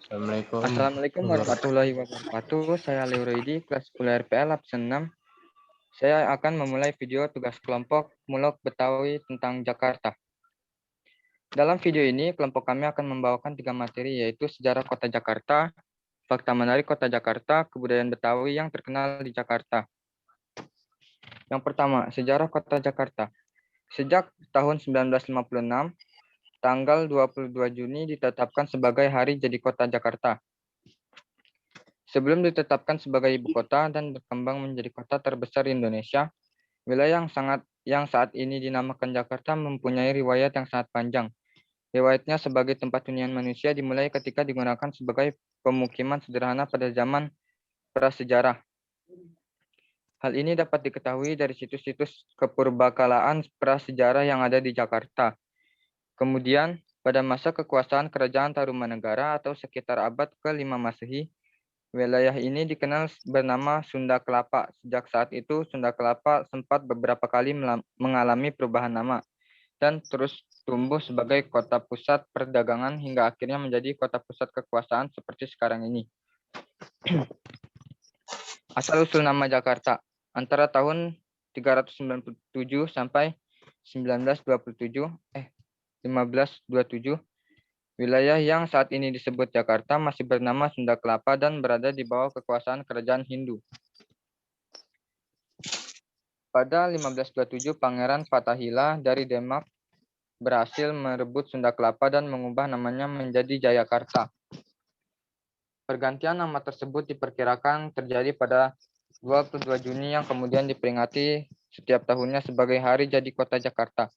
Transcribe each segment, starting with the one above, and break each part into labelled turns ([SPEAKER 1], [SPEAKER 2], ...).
[SPEAKER 1] Assalamualaikum warahmatullahi wabarakatuh. Saya Leo Roidi, kelas 10 RPL absen 6. Saya akan memulai video tugas kelompok Mulok Betawi tentang Jakarta. Dalam video ini, kelompok kami akan membawakan 3 materi, yaitu sejarah kota Jakarta, fakta menarik kota Jakarta, kebudayaan Betawi yang terkenal di Jakarta. Yang pertama, sejarah kota Jakarta. Sejak tahun 1956, tanggal 22 Juni ditetapkan sebagai hari jadi kota Jakarta. Sebelum ditetapkan sebagai ibu kota dan berkembang menjadi kota terbesar di Indonesia, wilayah yang saat ini dinamakan Jakarta mempunyai riwayat yang sangat panjang. Riwayatnya sebagai tempat hunian manusia dimulai ketika digunakan sebagai pemukiman sederhana pada zaman prasejarah. Hal ini dapat diketahui dari situs-situs kepurbakalaan prasejarah yang ada di Jakarta. Kemudian, pada masa kekuasaan Kerajaan Tarumanegara atau sekitar abad ke-5 Masehi, wilayah ini dikenal bernama Sunda Kelapa. Sejak saat itu, Sunda Kelapa sempat beberapa kali mengalami perubahan nama dan terus tumbuh sebagai kota pusat perdagangan hingga akhirnya menjadi kota pusat kekuasaan seperti sekarang ini. Asal-usul nama Jakarta. Antara tahun 397 sampai 1527, wilayah yang saat ini disebut Jakarta masih bernama Sunda Kelapa dan berada di bawah kekuasaan kerajaan Hindu. Pada 1527, Pangeran Fatahillah dari Demak berhasil merebut Sunda Kelapa dan mengubah namanya menjadi Jayakarta. Pergantian nama tersebut diperkirakan terjadi pada 22 Juni yang kemudian diperingati setiap tahunnya sebagai hari jadi kota Jakarta.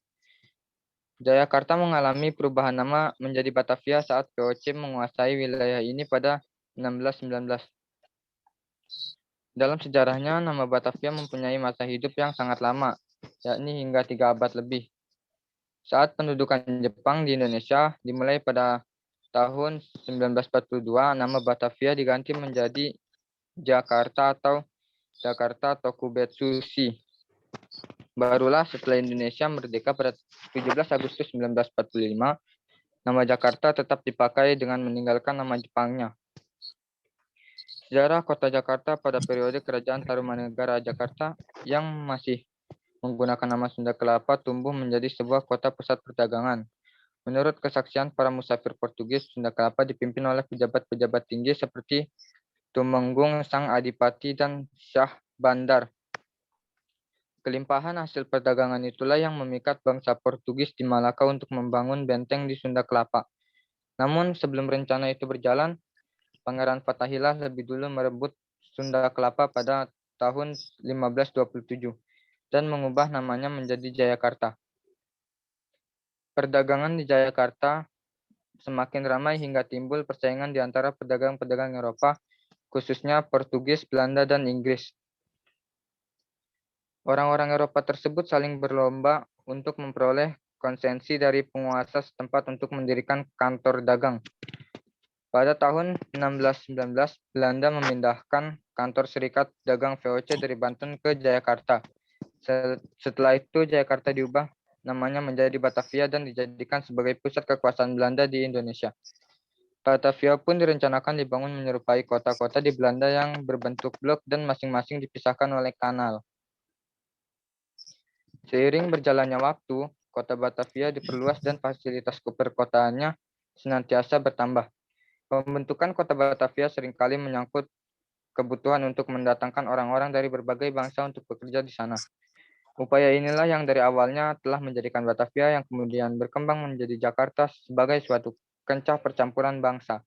[SPEAKER 1] Jayakarta mengalami perubahan nama menjadi Batavia saat VOC menguasai wilayah ini pada 1619. Dalam sejarahnya, nama Batavia mempunyai masa hidup yang sangat lama, yakni hingga 3 abad lebih. Saat pendudukan Jepang di Indonesia dimulai pada tahun 1942, nama Batavia diganti menjadi Jakarta atau Jakarta Tokubetsushi. Barulah setelah Indonesia merdeka pada 17 Agustus 1945, nama Jakarta tetap dipakai dengan meninggalkan nama Jepangnya. Sejarah kota Jakarta pada periode Kerajaan Tarumanegara Jakarta yang masih menggunakan nama Sunda Kelapa tumbuh menjadi sebuah kota pusat perdagangan. Menurut kesaksian para musafir Portugis, Sunda Kelapa dipimpin oleh pejabat-pejabat tinggi seperti Tumenggung Sang Adipati dan Syah Bandar. Kelimpahan hasil perdagangan itulah yang memikat bangsa Portugis di Malaka untuk membangun benteng di Sunda Kelapa. Namun sebelum rencana itu berjalan, Pangeran Fatahillah lebih dulu merebut Sunda Kelapa pada tahun 1527 dan mengubah namanya menjadi Jayakarta. Perdagangan di Jayakarta semakin ramai hingga timbul persaingan di antara pedagang-pedagang Eropa, khususnya Portugis, Belanda, dan Inggris. Orang-orang Eropa tersebut saling berlomba untuk memperoleh konsensi dari penguasa setempat untuk mendirikan kantor dagang. Pada tahun 1619, Belanda memindahkan kantor Serikat Dagang VOC dari Banten ke Jayakarta. Setelah itu, Jayakarta diubah namanya menjadi Batavia dan dijadikan sebagai pusat kekuasaan Belanda di Indonesia. Batavia pun direncanakan dibangun menyerupai kota-kota di Belanda yang berbentuk blok dan masing-masing dipisahkan oleh kanal. Seiring berjalannya waktu, kota Batavia diperluas dan fasilitas perkotaannya senantiasa bertambah. Pembentukan kota Batavia seringkali menyangkut kebutuhan untuk mendatangkan orang-orang dari berbagai bangsa untuk bekerja di sana. Upaya inilah yang dari awalnya telah menjadikan Batavia yang kemudian berkembang menjadi Jakarta sebagai suatu kancah percampuran bangsa.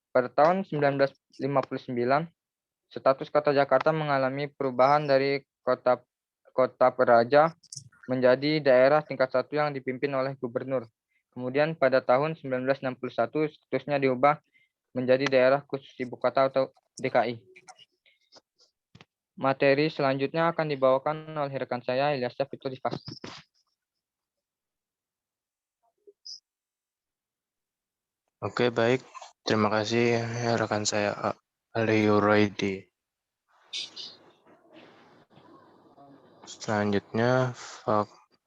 [SPEAKER 1] Pada tahun 1959, status kota Jakarta mengalami perubahan dari kota peraja menjadi daerah tingkat 1 yang dipimpin oleh gubernur. Kemudian pada tahun 1961 statusnya diubah menjadi daerah khusus ibu kota atau DKI. Materi selanjutnya akan dibawakan oleh rekan saya, Ilyas Fitur Rifas.
[SPEAKER 2] Oke, baik. Terima kasih ya, rekan saya Leo Roidi. Selanjutnya,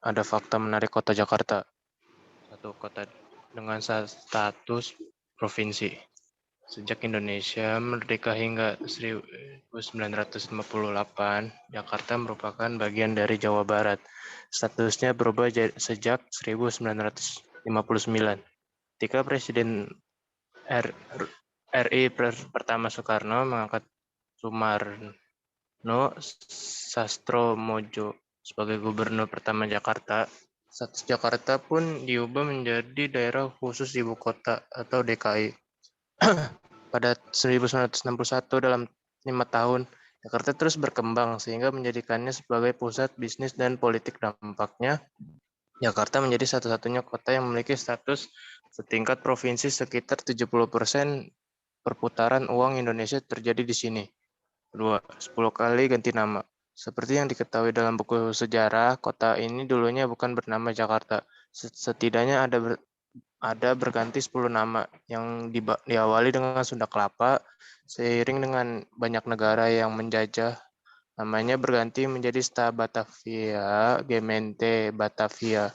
[SPEAKER 2] ada fakta menarik kota Jakarta. Satu kota dengan status provinsi. Sejak Indonesia merdeka hingga 1958, Jakarta merupakan bagian dari Jawa Barat. Statusnya berubah sejak 1959. Ketika Presiden RI pertama Soekarno mengangkat Sumarno Sastromojo sebagai gubernur pertama Jakarta, status Jakarta pun diubah menjadi daerah khusus ibu kota atau DKI. Pada 1961, dalam 5 tahun, Jakarta terus berkembang sehingga menjadikannya sebagai pusat bisnis dan politik. Dampaknya, Jakarta menjadi satu-satunya kota yang memiliki status setingkat provinsi. Sekitar 70% perputaran uang Indonesia terjadi di sini. Kedua, 10 kali ganti nama. Seperti yang diketahui dalam buku sejarah, kota ini dulunya bukan bernama Jakarta. Setidaknya ada berganti 10 nama yang diawali dengan Sunda Kelapa. Seiring dengan banyak negara yang menjajah, namanya berganti menjadi Sta Batavia, Gemeente Batavia,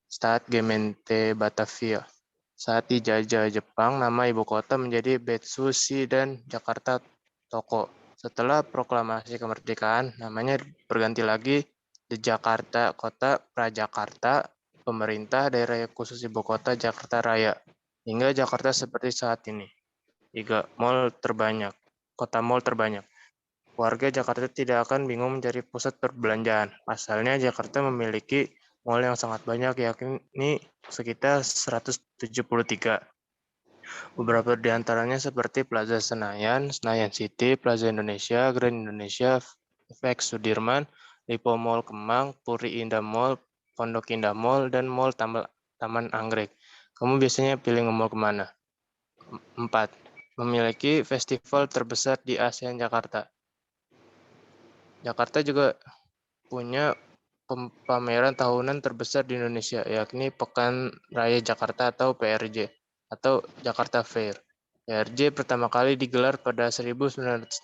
[SPEAKER 2] Stad Gemeente Batavia. Saat dijajah Jepang, nama ibu kota menjadi Betsushi dan Jakarta Toko. Setelah proklamasi kemerdekaan, namanya berganti lagi di Jakarta Kota Prajakarta, pemerintah daerah khusus ibu kota Jakarta Raya, hingga Jakarta seperti saat ini. 3. Kota mall terbanyak. Warga Jakarta tidak akan bingung mencari pusat perbelanjaan. Pasalnya, Jakarta memiliki mall yang sangat banyak, yakni sekitar 173. Beberapa di antaranya seperti Plaza Senayan, Senayan City, Plaza Indonesia, Grand Indonesia, FX Sudirman, Lipo Mall Kemang, Puri Indah Mall, Pondok Indah Mall, dan Mall Taman Anggrek. Kamu biasanya pilih nge-mall kemana? 4. Memiliki festival terbesar di ASEAN Jakarta. Jakarta juga punya pameran tahunan terbesar di Indonesia, yakni Pekan Raya Jakarta atau PRJ, atau Jakarta Fair. PRJ pertama kali digelar pada 1968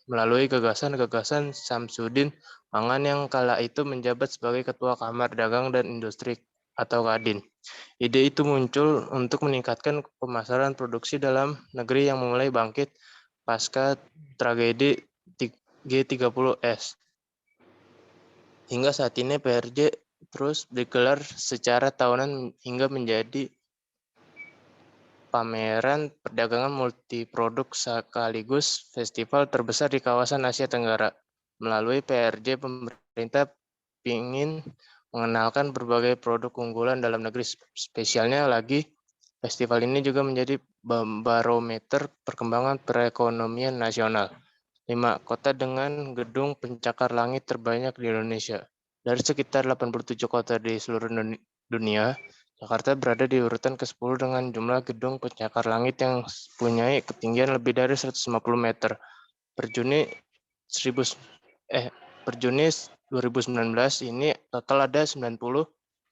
[SPEAKER 2] melalui gagasan-gagasan Samsudin Mangan yang kala itu menjabat sebagai Ketua Kamar Dagang dan Industri atau Kadin. Ide itu muncul untuk meningkatkan pemasaran produksi dalam negeri yang mulai bangkit pasca tragedi G30S. Hingga saat ini PRJ terus digelar secara tahunan hingga menjadi pameran perdagangan multiproduk sekaligus festival terbesar di kawasan Asia Tenggara. Melalui PRJ, pemerintah ingin mengenalkan berbagai produk unggulan dalam negeri. Spesialnya lagi, festival ini juga menjadi barometer perkembangan perekonomian nasional. 5. Kota dengan gedung pencakar langit terbanyak di Indonesia. Dari sekitar 87 kota di seluruh dunia, Jakarta berada di urutan ke-10 dengan jumlah gedung pencakar langit yang punya ketinggian lebih dari 150 meter. Per Juni 2019 ini total ada 90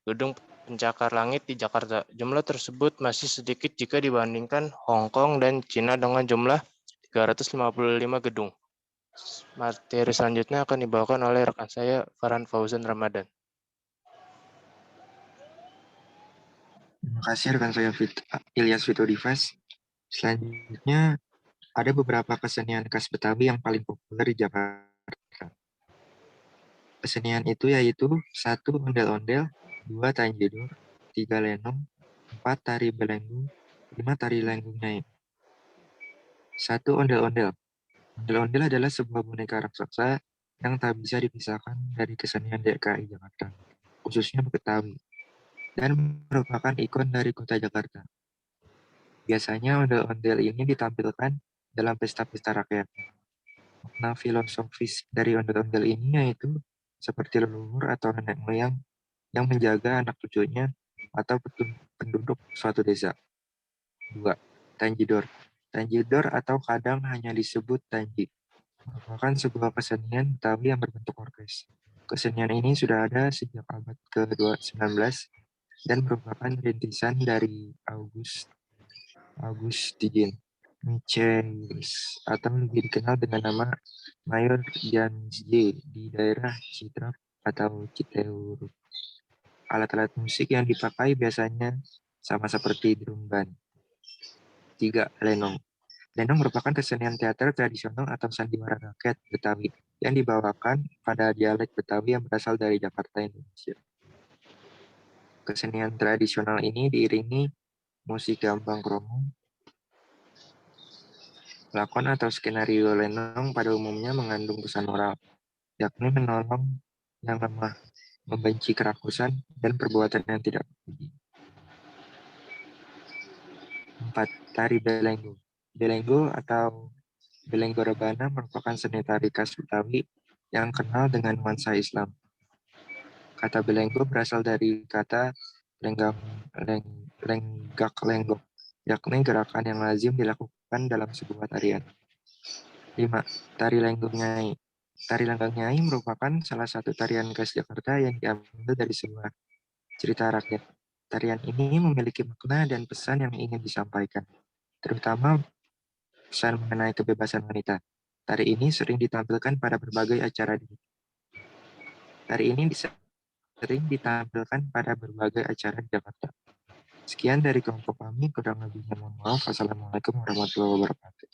[SPEAKER 2] gedung pencakar langit di Jakarta. Jumlah tersebut masih sedikit jika dibandingkan Hong Kong dan Cina dengan jumlah 355 gedung. Materi selanjutnya akan dibawakan oleh rekan saya, Farhan Fauzan Ramadan.
[SPEAKER 3] Terima kasih rekan saya Ilyas Vito Divas. Selanjutnya ada beberapa kesenian khas Betawi yang paling populer di Jakarta. Kesenian itu yaitu 1. Ondel-ondel, 2. Tanjidor, 3. Lenong, 4. Tari Belenggu, 5. Tari Lenggung Nyai. 1. Ondel-ondel. Ondel-ondel adalah sebuah boneka raksasa yang tak bisa dipisahkan dari kesenian DKI Jakarta, khususnya Betawi, dan merupakan ikon dari kota Jakarta. Biasanya ondel-ondel ini ditampilkan dalam pesta-pesta rakyat. Makna filosofis dari ondel-ondel ini yaitu seperti leluhur atau nenek moyang yang menjaga anak cucunya atau penduduk suatu desa. 2. Tanjidor. Tanjidor atau kadang hanya disebut Tanji merupakan sebuah kesenian Betawi yang berbentuk orkes. Kesenian ini sudah ada sejak abad ke-19 dan merupakan rintisan dari Augustin Michels atau lebih dikenal dengan nama Mayor Janji di daerah Citra atau Citeureup. Alat-alat musik yang dipakai biasanya sama seperti drum band. 3. Lenong. Lenong merupakan kesenian teater tradisional atau sandiwara rakyat Betawi yang dibawakan pada dialek Betawi yang berasal dari Jakarta, Indonesia. Kesenian tradisional ini diiringi musik gambang kromong. Lakon atau skenario lenong pada umumnya mengandung pesan moral, yakni menolong yang lemah, membenci kerakusan, dan perbuatan yang tidak terpuji. 4. Tari Belenggu. Belenggu atau Belenggu Rebana merupakan seni tari khas Betawi yang kenal dengan nuansa Islam. Kata belenggu berasal dari kata lenggak lenggok, yakni gerakan yang lazim dilakukan dalam sebuah tarian. 5. Tari Lenggong Nyai. Tari Lenggong Nyai merupakan salah satu tarian khas Jakarta yang diambil dari sebuah cerita rakyat. Tarian ini memiliki makna dan pesan yang ingin disampaikan, terutama pesan mengenai kebebasan wanita. Tari ini sering ditampilkan pada berbagai acara. Tari ini sering ditampilkan pada berbagai acara di Jakarta. Sekian dari kelompok kami, kurang lebihnya mohon maaf. Assalamualaikum warahmatullahi wabarakatuh.